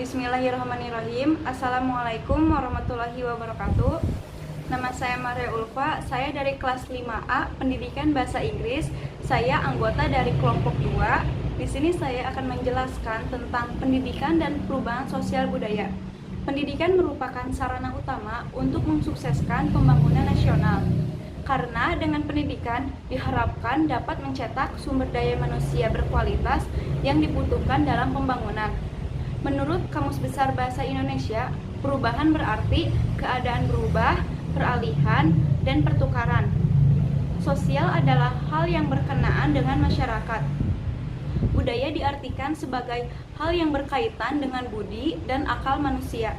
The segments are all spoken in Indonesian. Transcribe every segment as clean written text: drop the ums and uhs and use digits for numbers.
Bismillahirrahmanirrahim. Assalamualaikum warahmatullahi wabarakatuh. Nama saya Maria Ulfa, saya dari kelas 5A Pendidikan Bahasa Inggris. Saya anggota dari kelompok 2. Di sini saya akan menjelaskan tentang pendidikan dan perubahan sosial budaya. Pendidikan merupakan sarana utama untuk mensukseskan pembangunan nasional. Karena dengan pendidikan diharapkan dapat mencetak sumber daya manusia berkualitas yang dibutuhkan dalam pembangunan. Menurut Kamus Besar Bahasa Indonesia, perubahan berarti keadaan berubah, peralihan, dan pertukaran. Sosial adalah hal yang berkenaan dengan masyarakat. Budaya diartikan sebagai hal yang berkaitan dengan budi dan akal manusia.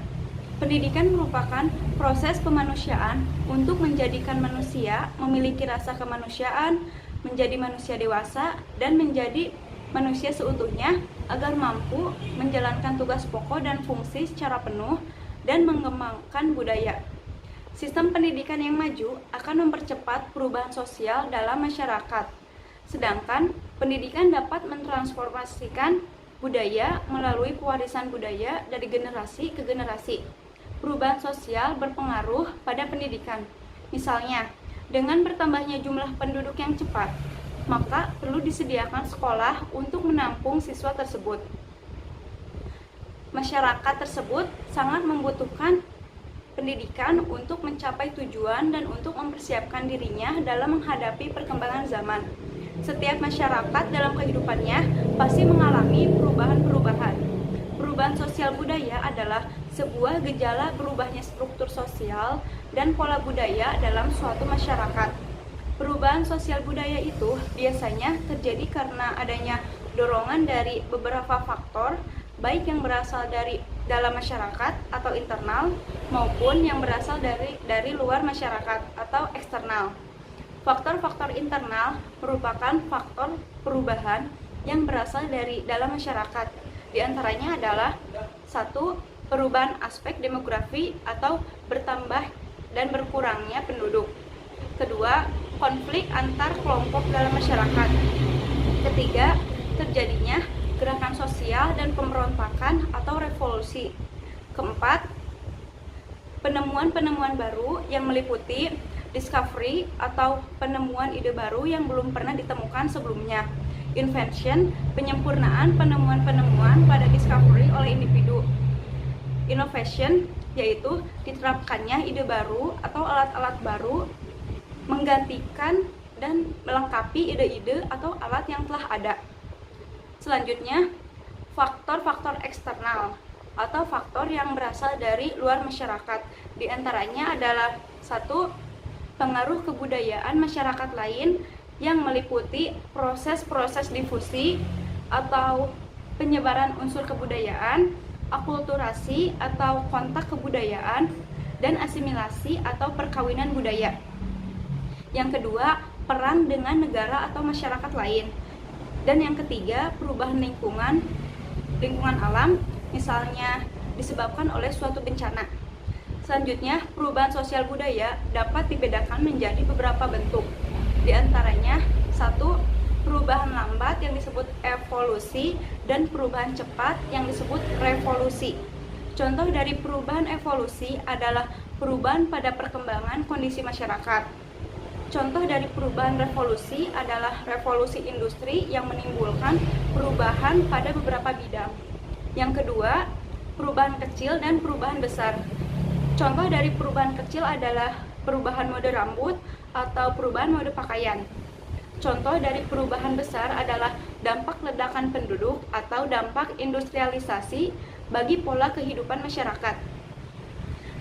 Pendidikan merupakan proses pemanusiaan untuk menjadikan manusia memiliki rasa kemanusiaan, menjadi manusia dewasa, dan menjadi manusia seutuhnya agar mampu menjalankan tugas pokok dan fungsi secara penuh dan mengembangkan budaya. Sistem pendidikan yang maju akan mempercepat perubahan sosial dalam masyarakat. Sedangkan pendidikan dapat mentransformasikan budaya melalui pewarisan budaya dari generasi ke generasi. Perubahan sosial berpengaruh pada pendidikan. Misalnya, dengan bertambahnya jumlah penduduk yang cepat, maka perlu disediakan sekolah untuk menampung siswa tersebut. Masyarakat tersebut sangat membutuhkan pendidikan untuk mencapai tujuan dan untuk mempersiapkan dirinya dalam menghadapi perkembangan zaman. Setiap masyarakat dalam kehidupannya pasti mengalami perubahan-perubahan. Perubahan sosial budaya adalah sebuah gejala berubahnya struktur sosial dan pola budaya dalam suatu masyarakat. Perubahan sosial budaya itu biasanya terjadi karena adanya dorongan dari beberapa faktor, baik yang berasal dari dalam masyarakat atau internal, maupun yang berasal dari luar masyarakat atau eksternal. Faktor-faktor internal merupakan faktor perubahan yang berasal dari dalam masyarakat. Di antaranya adalah 1. Perubahan aspek demografi atau bertambah dan berkurangnya penduduk. Kedua, konflik antar kelompok dalam masyarakat. Ketiga, terjadinya gerakan sosial dan pemberontakan atau revolusi. Keempat, penemuan-penemuan baru yang meliputi discovery atau penemuan ide baru yang belum pernah ditemukan sebelumnya. Invention, penyempurnaan penemuan-penemuan pada discovery oleh individu. Innovation, yaitu diterapkannya ide baru atau alat-alat baru menggantikan dan melengkapi ide-ide atau alat yang telah ada. Selanjutnya, faktor-faktor eksternal atau faktor yang berasal dari luar masyarakat. Di antaranya adalah 1. Pengaruh kebudayaan masyarakat lain yang meliputi proses-proses difusi atau penyebaran unsur kebudayaan, akulturasi atau kontak kebudayaan, dan asimilasi atau perkawinan budaya. Yang kedua, peran dengan negara atau masyarakat lain. Dan yang ketiga, perubahan lingkungan alam, misalnya disebabkan oleh suatu bencana. Selanjutnya, perubahan sosial budaya dapat dibedakan menjadi beberapa bentuk. Di antaranya, 1. Perubahan lambat yang disebut evolusi dan perubahan cepat yang disebut revolusi. Contoh dari perubahan evolusi adalah perubahan pada perkembangan kondisi masyarakat. Contoh dari perubahan revolusi adalah revolusi industri yang menimbulkan perubahan pada beberapa bidang. Yang kedua, perubahan kecil dan perubahan besar. Contoh dari perubahan kecil adalah perubahan mode rambut atau perubahan mode pakaian. Contoh dari perubahan besar adalah dampak ledakan penduduk atau dampak industrialisasi bagi pola kehidupan masyarakat.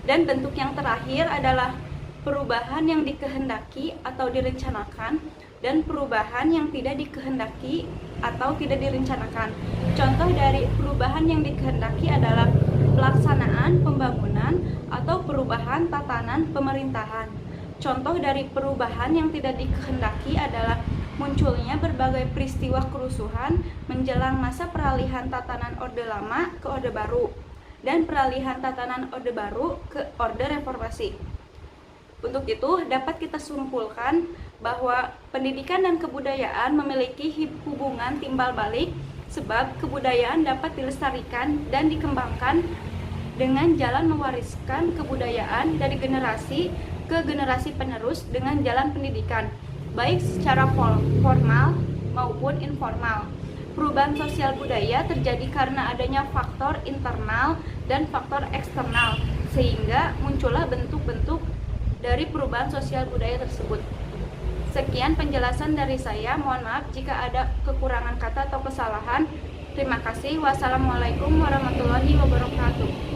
Dan bentuk yang terakhir adalah perubahan yang dikehendaki atau direncanakan dan perubahan yang tidak dikehendaki atau tidak direncanakan. Contoh dari perubahan yang dikehendaki adalah pelaksanaan pembangunan atau perubahan tatanan pemerintahan. Contoh dari perubahan yang tidak dikehendaki adalah munculnya berbagai peristiwa kerusuhan menjelang masa peralihan tatanan Orde Lama ke Orde Baru dan peralihan tatanan Orde Baru ke Orde Reformasi. Untuk itu, dapat kita simpulkan bahwa pendidikan dan kebudayaan memiliki hubungan timbal balik sebab kebudayaan dapat dilestarikan dan dikembangkan dengan jalan mewariskan kebudayaan dari generasi ke generasi penerus dengan jalan pendidikan, baik secara formal maupun informal. Perubahan sosial budaya terjadi karena adanya faktor internal dan faktor eksternal, sehingga muncullah bentuk-bentuk dari perubahan sosial budaya tersebut. Sekian penjelasan dari saya, mohon maaf jika ada kekurangan kata atau kesalahan. Terima kasih. Wassalamualaikum warahmatullahi wabarakatuh.